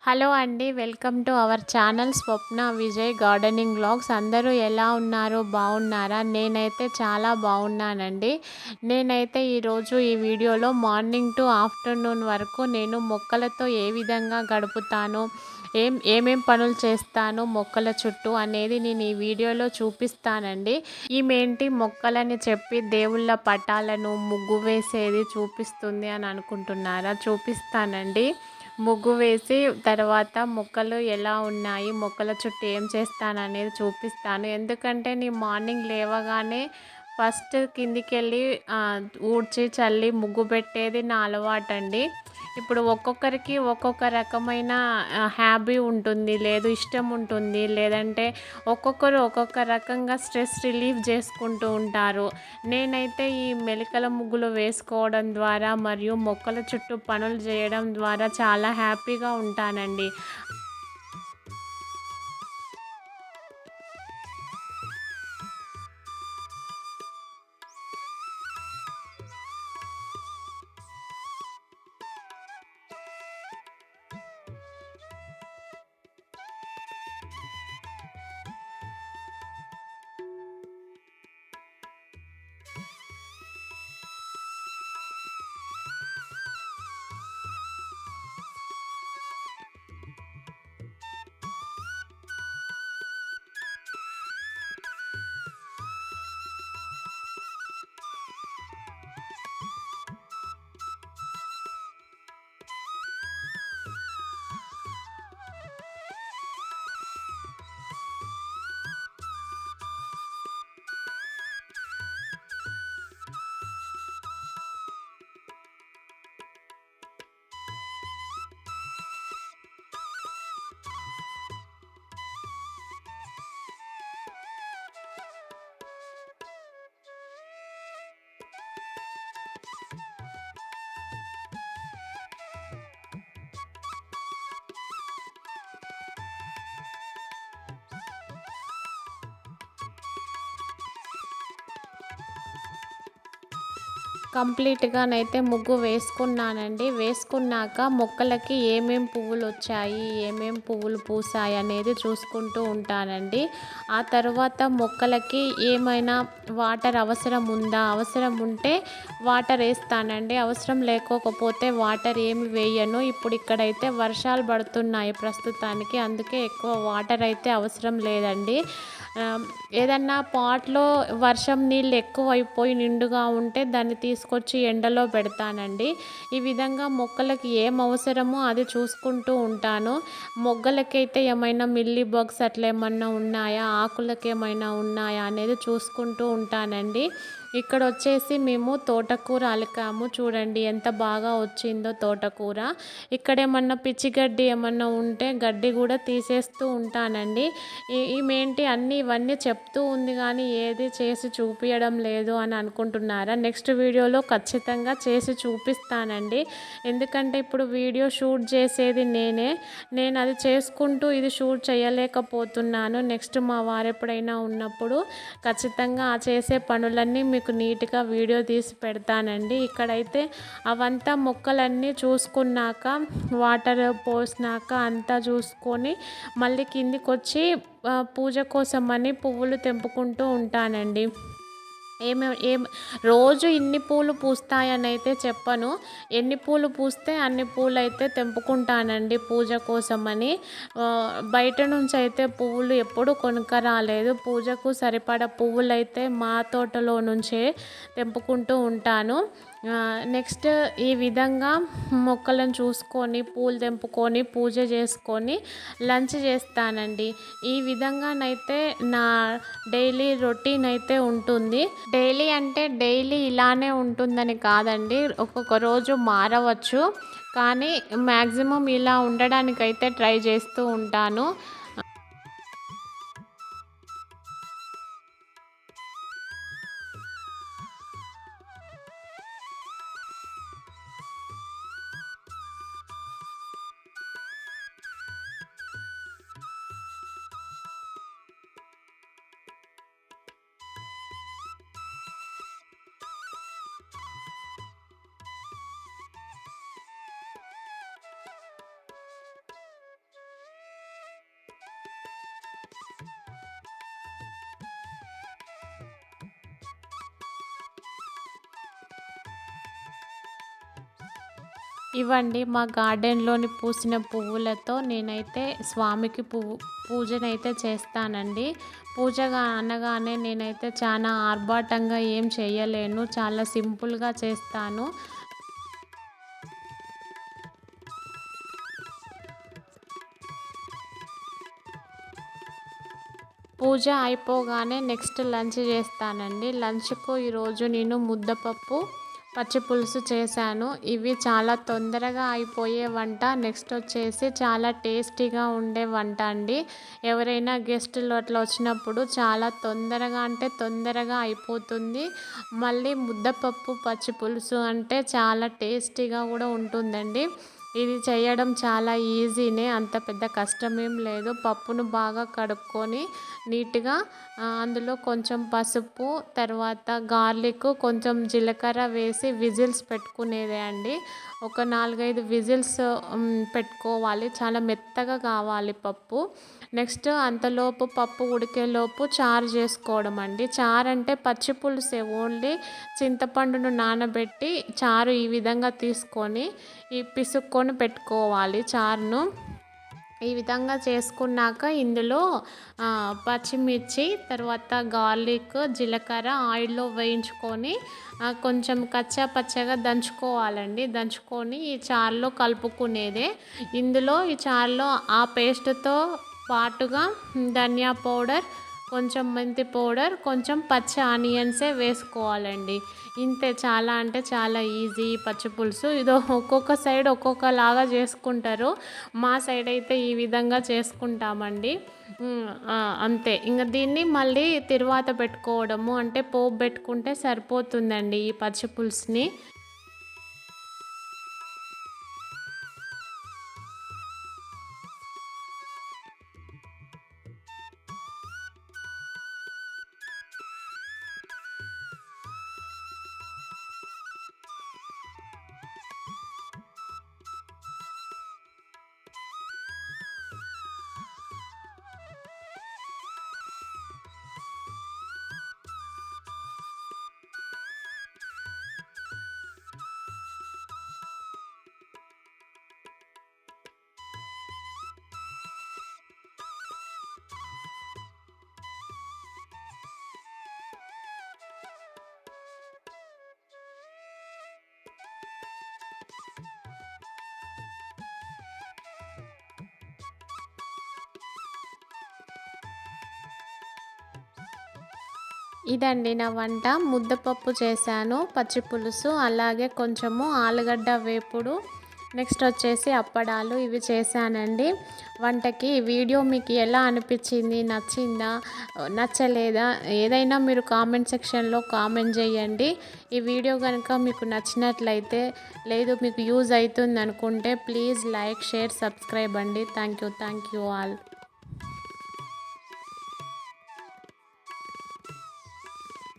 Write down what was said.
Hello అండి. Welcome to our channel Swapna Vijay gardening vlogs. అందరూ ఎలా ఉన్నారు? బాగున్నారా? నేనైతే చాలా బాగున్నానండి. నేనైతే ఈరోజు ఈ వీడియోలో మార్నింగ్ టు ఆఫ్టర్నూన్ వరకు నేను మొక్కలతో ఏ విధంగా గడుపుతాను, ఏమేం పనులు చేస్తాను మొక్కల చుట్టూ అనేది నేను ఈ వీడియోలో చూపిస్తానండి. ఈమెంటి మొక్కలని చెప్పి దేవుళ్ళ పటాలను ముగ్గు వేసేది చూపిస్తుంది అని అనుకుంటున్నారా? చూపిస్తానండి. ముగ్గు వేసి తర్వాత మొక్కలు ఎలా ఉన్నాయి, మొక్కల చుట్టూ ఏం చేస్తాననేది చూపిస్తాను. ఎందుకంటే నేను మార్నింగ్ లేవగానే ఫస్ట్ కిందికెళ్ళి ఊడ్చి చల్లి ముగ్గు పెట్టేది నా అలవాటండి. ఇప్పుడు ఒక్కొక్కరికి ఒక్కొక్క రకమైన హాబీ ఉంటుంది, లేదు ఇష్టం ఉంటుంది, లేదంటే ఒక్కొక్కరు ఒక్కొక్క రకంగా స్ట్రెస్ రిలీఫ్ చేసుకుంటూ ఉంటారు. నేనైతే ఈ మెలికల ముగ్గులు వేసుకోవడం ద్వారా మరియు మొక్కల చుట్టూ పనులు చేయడం ద్వారా చాలా హ్యాపీగా ఉంటానండి. కంప్లీట్గానైతే ముగ్గు వేసుకున్నానండి. వేసుకున్నాక మొక్కలకి ఏమేం పువ్వులు వచ్చాయి, ఏమేం పువ్వులు పూసాయి అనేది చూసుకుంటూ ఉంటానండి. ఆ తర్వాత మొక్కలకి ఏమైనా వాటర్ అవసరం ఉందా, అవసరం ఉంటే వాటర్ వేస్తానండి. అవసరం లేకపోతే వాటర్ ఏమి వేయను. ఇప్పుడు ఇక్కడైతే వర్షాలు పడుతున్నాయి ప్రస్తుతానికి, అందుకే ఎక్కువ వాటర్ అయితే అవసరం లేదండి. ఏదన్నా పాట్లో వర్షం నీళ్ళు ఎక్కువైపోయి నిండుగా ఉంటే దాన్ని తీసుకొచ్చి ఎండలో పెడతానండి. ఈ విధంగా మొక్కలకి ఏం అవసరమో అది చూసుకుంటూ ఉంటాను. మొగ్గలకైతే ఏమైనా మిల్లీ బగ్స్ అట్లా ఏమన్నా ఉన్నాయా, ఆకులకి ఏమైనా ఉన్నాయా అనేది చూసుకుంటూ ఉంటానండి. ఇక్కడ వచ్చేసి మేము తోటకూర అలికాము. చూడండి ఎంత బాగా వచ్చిందో తోటకూర. ఇక్కడ ఏమన్నా పిచ్చి గడ్డి ఏమన్నా ఉంటే గడ్డి కూడా తీసేస్తూ ఉంటానండి. ఈమెంటి ఇవన్నీ చెప్తూ ఉంది కానీ ఏది చేసి చూపించడం లేదు అని అనుకుంటున్నారా? నెక్స్ట్ వీడియోలో ఖచ్చితంగా చేసి చూపిస్తానండి. ఎందుకంటే ఇప్పుడు వీడియో షూట్ చేసేది నేను అది చేసుకుంటూ ఇది షూట్ చేయలేకపోతున్నాను. నెక్స్ట్ మా వారు ఎప్పుడైనా ఉన్నప్పుడు ఖచ్చితంగా ఆ చేసే పనులన్నీ మీకు నీట్గా వీడియో తీసి పెడతానండి. ఇక్కడైతే అవంతా మొక్కలన్నీ చూసుకున్నాక, వాటర్ పోసినాక అంతా చూసుకొని మళ్ళీ కిందికి వచ్చి పూజ కోసమని పువ్వులు తెంపుకుంటూ ఉంటానండి. ఏం రోజు ఇన్ని పూలు పూస్తాయని అయితే చెప్పను. ఎన్ని పూలు పూస్తే అన్ని పూలు అయితే తెంపుకుంటానండి పూజ కోసమని. బయట నుంచి అయితే పువ్వులు ఎప్పుడు కొనుక్క రాలేదు. పూజకు సరిపడా పువ్వులు అయితే మా తోటలో నుంచే తెంపుకుంటూ ఉంటాను. నెక్స్ట్ ఈ విధంగా మొక్కలను చూసుకొని పూలు తెంపుకొని పూజ చేసుకొని లంచ్ చేస్తానండి. ఈ విధంగానైతే నా డైలీ రొటీన్ అయితే ఉంటుంది. డైలీ అంటే డైలీ ఇలానే ఉంటుందని కాదండి, ఒక్కొక్క రోజు మారవచ్చు, కానీ మ్యాక్సిమం ఇలా ఉండడానికైతే ట్రై చేస్తూ ఉంటాను. ఇవండి మా గార్డెన్‌లోని పూసిన పువ్వులతో నేనైతే స్వామికి పూజనైతే చేస్తానండి. పూజగా అనగానే నేనైతే చాలా ఆర్భాటంగా ఏం చేయలేను. చాలా సింపుల్‌గా చేస్తాను. పూజ అయిపోగానే నెక్స్ట్ లంచ్ చేస్తానండి. లంచ్‌కు ఈరోజు నేను ముద్దపప్పు, పచ్చి పులుసు చేశాను. ఇవి చాలా తొందరగా అయిపోయే వంట. నెక్స్ట్ వచ్చేసి చాలా టేస్టీగా ఉండే వంట అండి. ఎవరైనా గెస్టులు అట్లా వచ్చినప్పుడు చాలా తొందరగా అంటే తొందరగా అయిపోతుంది. మళ్ళీ ముద్దపప్పు, పచ్చి పులుసు అంటే చాలా టేస్టీగా కూడా ఉంటుందండి. ఇది చేయడం చాలా ఈజీనే, అంత పెద్ద కష్టమేం లేదు. పప్పును బాగా కడుక్కొని నీట్‌గా అందులో కొంచెం పసుపు, తర్వాత గార్లిక్, కొంచెం జీలకర్ర వేసి విజిల్స్ పెట్టుకునేదే అండి. ఒక 4, 5 విజిల్స్ పెట్టుకోవాలి. చాలా మెత్తగా కావాలి పప్పు. నెక్స్ట్ అంతలోపు పప్పు ఉడికేలోపు చారు చేసుకోవడం అండి. చారు అంటే పచ్చి పులుసే, ఓన్లీ చింతపండును నానబెట్టి చారు ఈ విధంగా తీసుకొని పిసుక్కొని పెట్టుకోవాలి చారును. ఈ విధంగా చేసుకున్నాక ఇందులో పచ్చిమిర్చి, తర్వాత గార్లిక్, జీలకర్ర ఆయిల్లో వేయించుకొని కొంచెం కచ్చా పచ్చగా దంచుకోవాలండి. దంచుకొని ఈ చారులో కలుపుకునేదే. ఇందులో ఈ చారులో ఆ పేస్ట్‌తో పాటుగా ధనియా పౌడర్, కొంచెం మెంతి పౌడర్, కొంచెం పచ్చి ఆనియన్సే వేసుకోవాలండి. ఇంతే, చాలా అంటే చాలా ఈజీ పచ్చి పులుసు. ఇదో ఒక్కొక్క సైడ్ ఒక్కొక్కలాగా చేసుకుంటారు. మా సైడ్ అయితే ఈ విధంగా చేసుకుంటామండి. అంతే. ఇంక దీన్ని మళ్ళీ తిరువాత పెట్టుకోవడము, అంటే పోపు పెట్టుకుంటే సరిపోతుందండి ఈ పచ్చి పులుసుని. ఇదండి నా వంట. ముద్దపప్పు చేశాను, పచ్చి పులుసు, అలాగే కొంచెము ఆలుగడ్డ వేపుడు, నెక్స్ట్ వచ్చేసి అప్పడాలు, ఇవి చేశానండి వంటకి. ఈ వీడియో మీకు ఎలా అనిపించింది? నచ్చిందా? నచ్చలేదా? ఏదైనా మీరు కామెంట్ సెక్షన్లో కామెంట్ చేయండి. ఈ వీడియో కనుక మీకు నచ్చినట్లయితే, లేదు మీకు యూజ్ అవుతుంది అనుకుంటే ప్లీజ్ లైక్, షేర్, సబ్స్క్రైబ్ అండి. Thank you all.